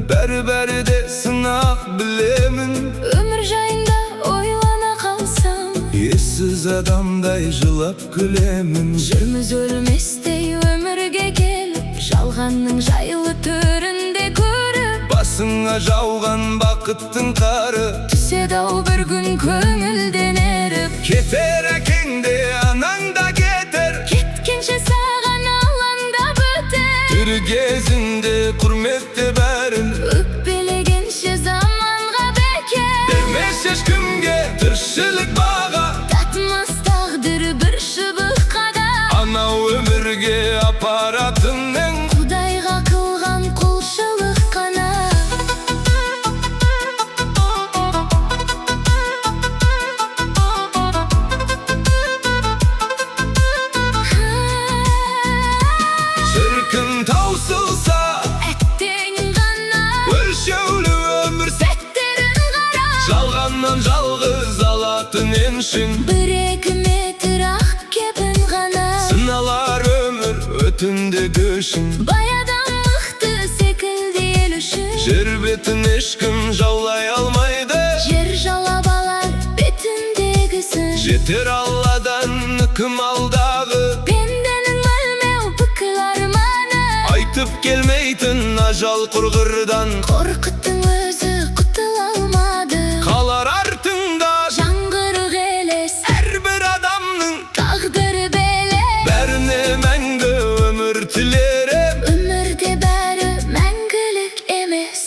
Berberde sınav bilemin. Ömür jayında oylana kalsam, Yesiz adamday жылап gülemin. Жүрміз өлместей өмірге келіп, жалғанның жайлы түрінде көріп, Басыңа жауған бақыттың қары, түседі ау бір күн көңілден еріп. кетер әкеңде анаң да кетер, Кеткенше саған алаңдап өтер, тірі кезінде құрметте бәрін. өкпелегенше заманға бекер, Бермес ешкімге тіршілік баға, татмас тағдыр бір шыбық қада. анау өмірге апаратының. Құдайға қылған құлшылық қана. Шіркін таусылса Әттең ғана өлшеулі өмір, сәттерін қара, жалғаннан жалғыз алатын еншің. бір-екі метр ақ кебін ғана. Сыналар өмір өтінде көшің, Баядан мықты секілді ел үшін, жер бетін ешкім жаулай алмайды. жер жалап алар бетіндегісін. Жетер Алладан үкім алдағы, Пенденің өлмеу бүкіл арманы, айтып келмейтін ажал құрғырдан. қорқыттың өзі құтыла алмады. Қалар артыңда Жаңғырық елес, әрбір адамның, тағдыры белес. бәріне мәңгі өмір тілерем. Өмірде бәрі мәңгілік емес.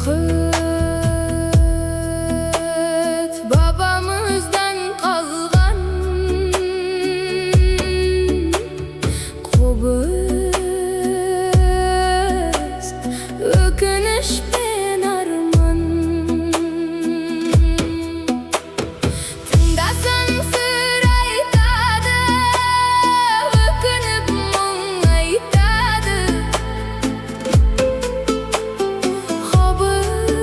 Қорқыт бабамыздан қалған қобыз, өкініш пен арман. Тыңдасаң сыр айтады, өкініп мұң айтады. Қобыз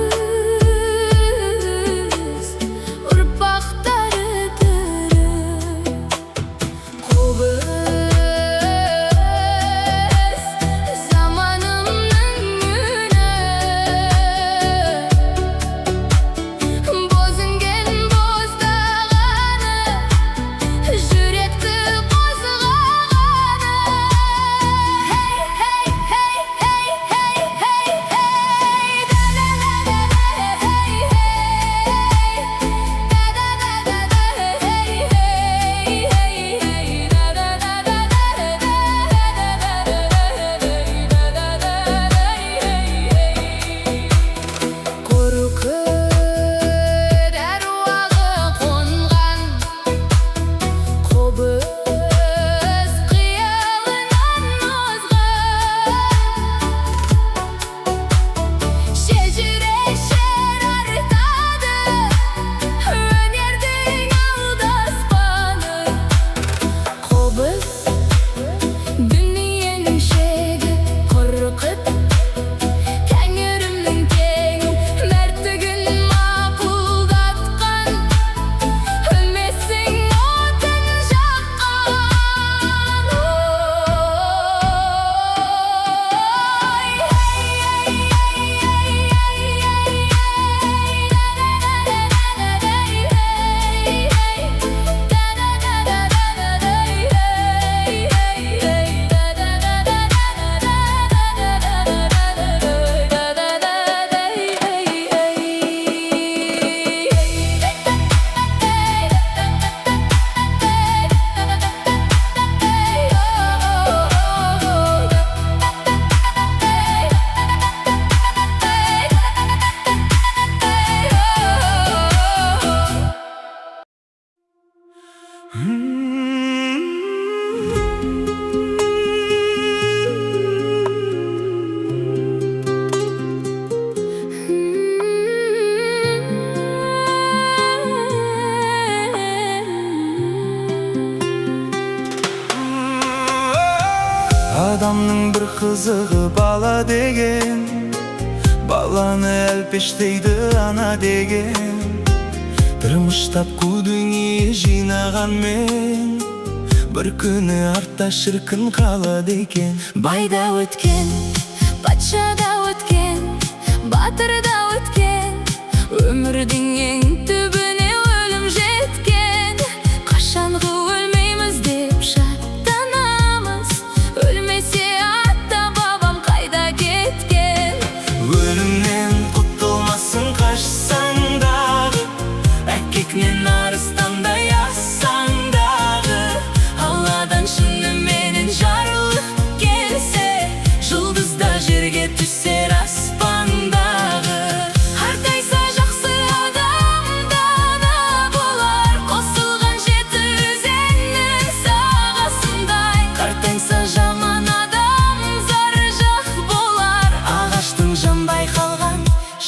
kızığı bala деген, balаны әлпештейді ана деген. Тырмыштап күдүңе жинаған мен, бір күні артта шіркін қалады екен. Байда өткен, патшада өткен, батырда өткен, өмірдің ең түбіне өлім жеткен. Қашанғы өлмейміз деп шаттанамыз, өлмесе атта бабам қайда кеткен. Өлімнен құтылмасын қашсаң дағы, әккекнен арыстандай ассаң дағы. Алладан шыныменен жарлық келсе, жұлдызда жерге түсер аспандағы. Артайса жақсы адам дана болар, қосылған жеті өзеннің сағасындай. Қартайса жаман адам зары жақ болар, ағаштың жанбай қалған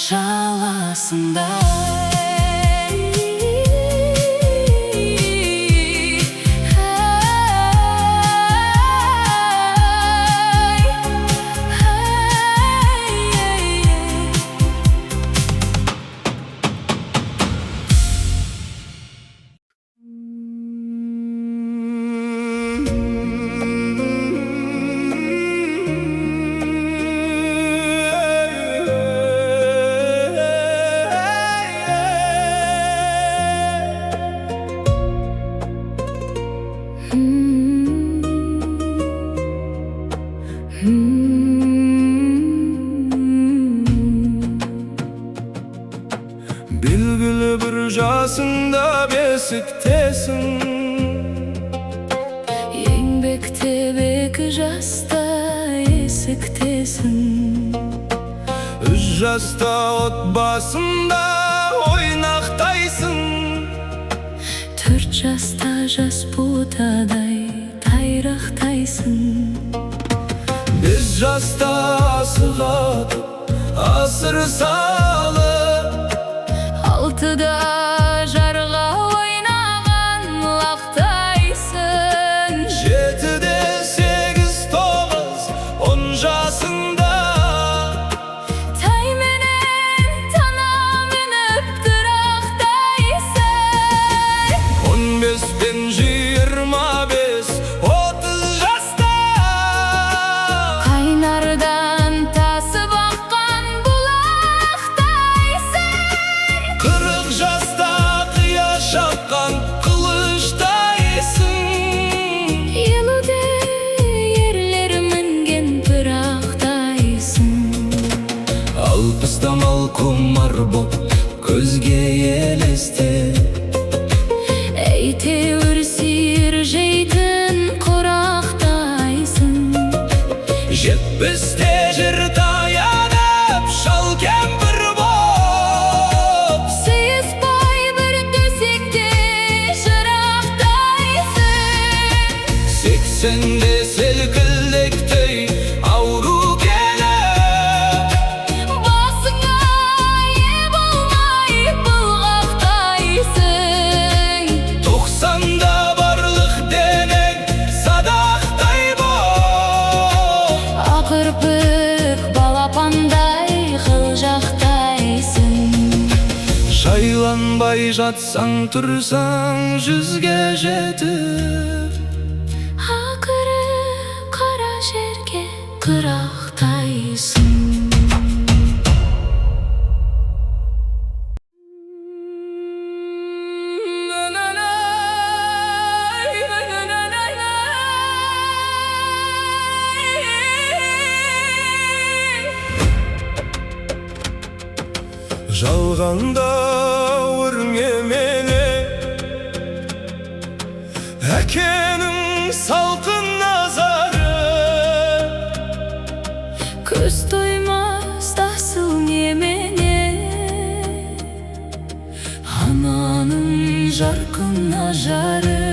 шаласындай. Белгілі бір жасында бесіктесің, Еңбекте екі жаста есіктесің. үш жаста отбасында ойнақтайсың. 4 жаста жас ботадай тайрақтайсың. 5 жаста асық атып, асыр салып. 6-да жарға ойнаған лақтайсың. 7-де 8, 9, 10 жасында Тайменен тана мініп тұрақтайсың. 15 пен 25, 30 жаста Қайнардан тасып аққан бұлақтайсың. 40 жаста қия шапқан қылыштайсың. 50-де ерлер мінген пырақтайсың. 60-та мал құмар боп көзге елестеп, Әйтеуір сиыр жейтін құрақтайсың. 70-те жер таянып шал кемпір боп, Сыйыспай бір төсекте жырақтайсың. 80-де селкілдектей ауру келіп, Басыңа ие болмай бұлғақтайсың. 90-да барлық денең садақтай боп, Ақырпық балапандай қылжақтайсың. жайланбай жатсаң тұрсаң 100-ге жетіп. Ақыры қара жерге қырақтайсың. Жалғанда өрмемелі әкенің салқын назары, Көз тоймас тасыл немене, ананың жарқын ажары.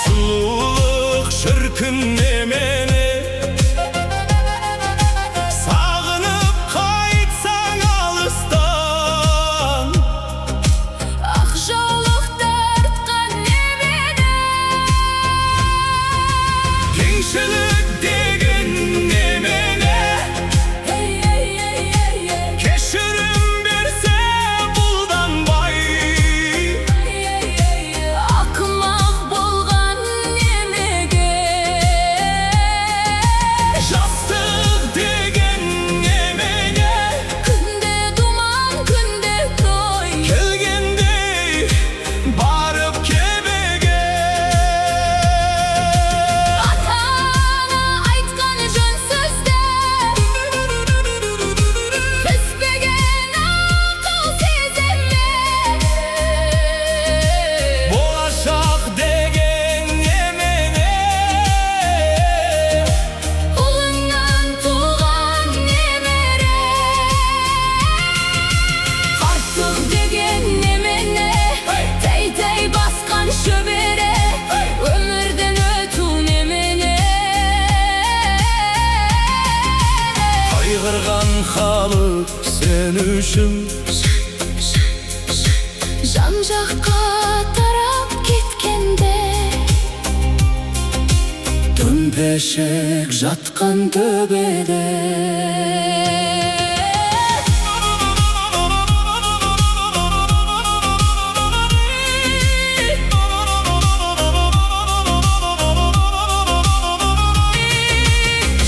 сұлулық шіркін немене, сағынып қайтсаң алыстан. Ақ жаулық тартқан немене, Кеңшілік Кайгырган халык сен үшін. Жан жаққа тарап кеткенде Дөңбешек жатқан төбеде.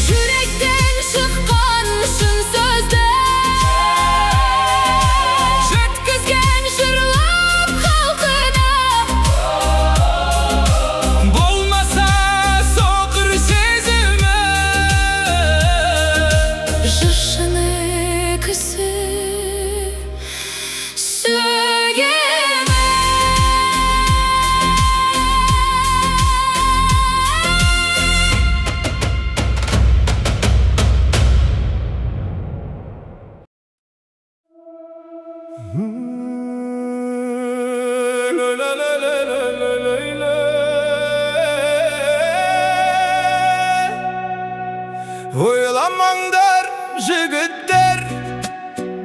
Жүректен шыққан шын сөзді жеткізген жырлап халқына. Болмаса соқыр сезімі, Жыршыны кісі сөгемі. Ойламаңдар жігіттер,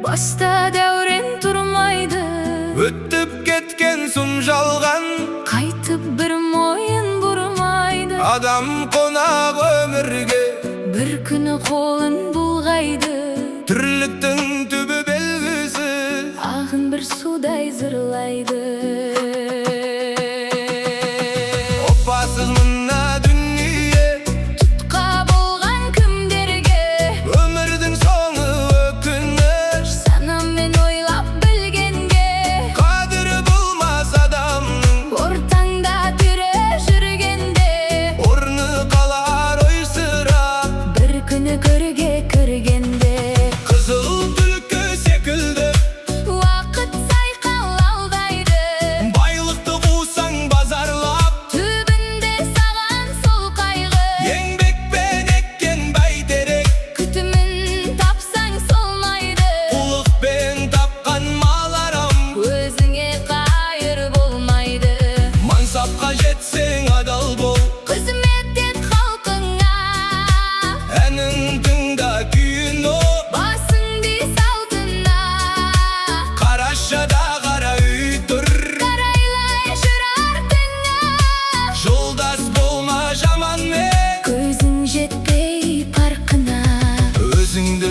Баста дәурен тұрмайды, өтіп кеткен сұм жалған. қайтып бір мойын бұрмайды. Адам қонақ өмірге, Бір күні қолын бұлғайды, тірліктің түбі белгісі. ағын бір судай зырлайды. Опасыз мына дүние, Тұтқа болған кімдерге өмірдің соңы өкініш. санамен ойлап білгенге Қадірі болмас адамның, ортаңда тірі жүргенде орны қалар ойсырап. бір күні көрге кіргенде Қызыл түлкі секілді уақыт сайқал алдайды. байлықты қусаң базарлап, Түбінде саған сол қайғы, еңбекпен еккен бәйтерек, күтімін тапсаң солмайды. қулықпен тапқан мал арам. Өзіңе қайыр болмайды. Мансапқа жетсең адал бол, Қызмет ет халқыңа, әнін тыңда күйін о. басыңды салтына. Қарашада қара үй тұр, Қарайлай жүр артыңа, жолдас болма жаманмен. көзің жетпей парқына. Өзіңді